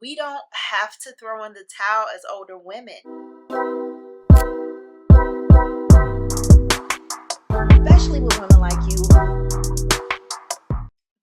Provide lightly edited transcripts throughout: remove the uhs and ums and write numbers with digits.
We don't have to throw in the towel as older women. Especially with women like you.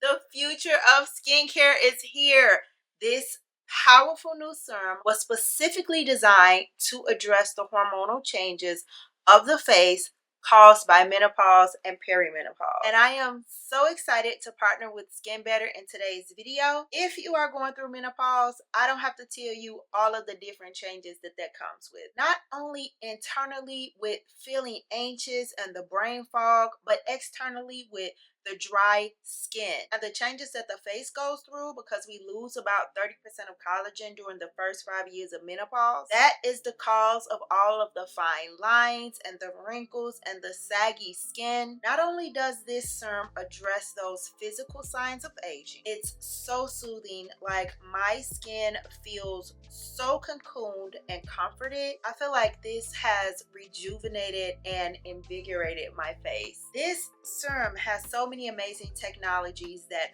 The future of skincare is here. This powerful new serum was specifically designed to address the hormonal changes of the face caused by menopause and perimenopause. And I am so excited to partner with Skin Better in today's video. If you are going through menopause, I don't have to tell you all of the different changes that comes with. Not only internally with feeling anxious and the brain fog, but externally with the dry skin and the changes that the face goes through, because we lose about 30% of collagen during the first 5 years of menopause. That is the cause of all of the fine lines and the wrinkles and the saggy skin. Not only does this serum address those physical signs of aging, it's so soothing. Like, my skin feels so cocooned and comforted. I feel like this has rejuvenated and invigorated my face. This serum has so many amazing technologies that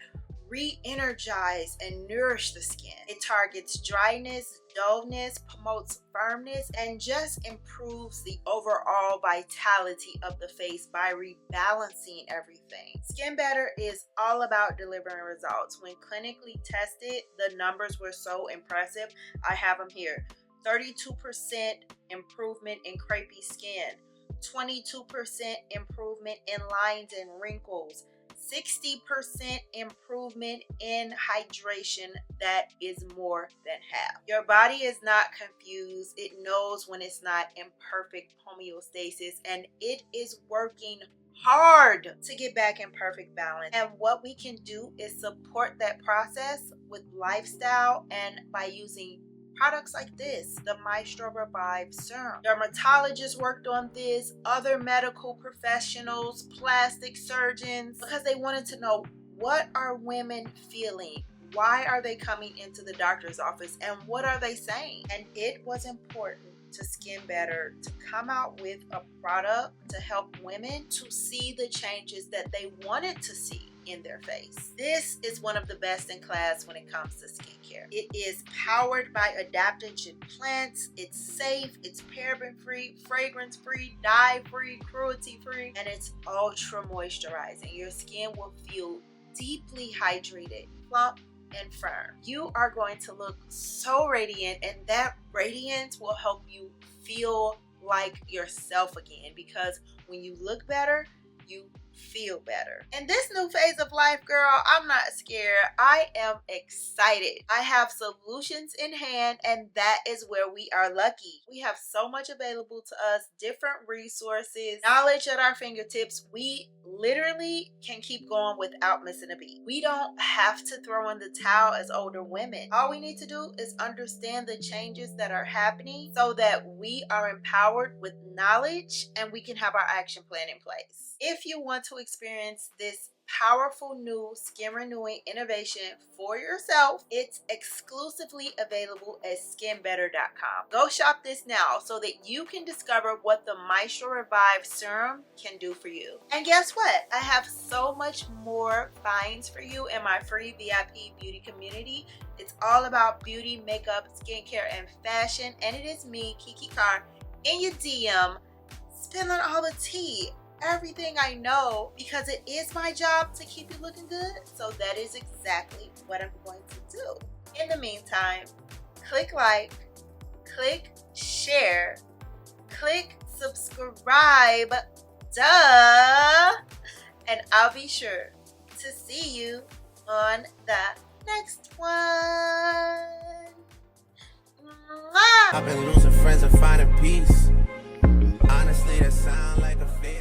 re-energize and nourish the skin. It targets dryness, dullness, promotes firmness, and just improves the overall vitality of the face by rebalancing everything. Skin Better is all about delivering results. When clinically tested, the numbers were so impressive. I have them here. 32% improvement in crepey skin, 22% improvement in lines and wrinkles, 60% improvement in hydration. That is more than half. Your body is not confused. It knows when it's not in perfect homeostasis, and it is working hard to get back in perfect balance. And what we can do is support that process with lifestyle and by using products like this, the Mystro Revive serum. Dermatologists worked on this, other medical professionals, plastic surgeons, because they wanted to know, what are women feeling? Why are they coming into the doctor's office, and what are they saying? And it was important to Skin Better to come out with a product to help women to see the changes that they wanted to see in their face. This is one of the best in class when it comes to skincare. It is powered by adaptogen plants. It's safe, it's paraben-free, fragrance-free, dye-free, cruelty-free, and it's ultra moisturizing. Your skin will feel deeply hydrated, plump, and firm. You are going to look so radiant, and that radiance will help you feel like yourself again, because when you look better, you feel better. In this new phase of life, girl, I'm not scared. I am excited. I have solutions in hand, and that is where we are lucky. We have so much available to us, different resources, knowledge at our fingertips. We literally can keep going without missing a beat. We don't have to throw in the towel as older women. All we need to do is understand the changes that are happening so that we are empowered with knowledge and we can have our action plan in place. If you want to experience this powerful new skin renewing innovation for yourself, it's exclusively available at skinbetter.com. Go shop this now so that you can discover what the Mystro Revive serum can do for you. And guess what? I have so much more finds for you in my free VIP beauty community. It's all about beauty, makeup, skincare, and fashion. And it is me, KiKi Carr, in your DM, spilling all the tea, everything I know, because it is my job to keep you looking good. So that is exactly what I'm going to do. In the meantime, click like, click share, click subscribe, duh, and I'll be sure to see you on the next one. Mwah! I've been losing friends and finding peace. Honestly, that sound like a fake.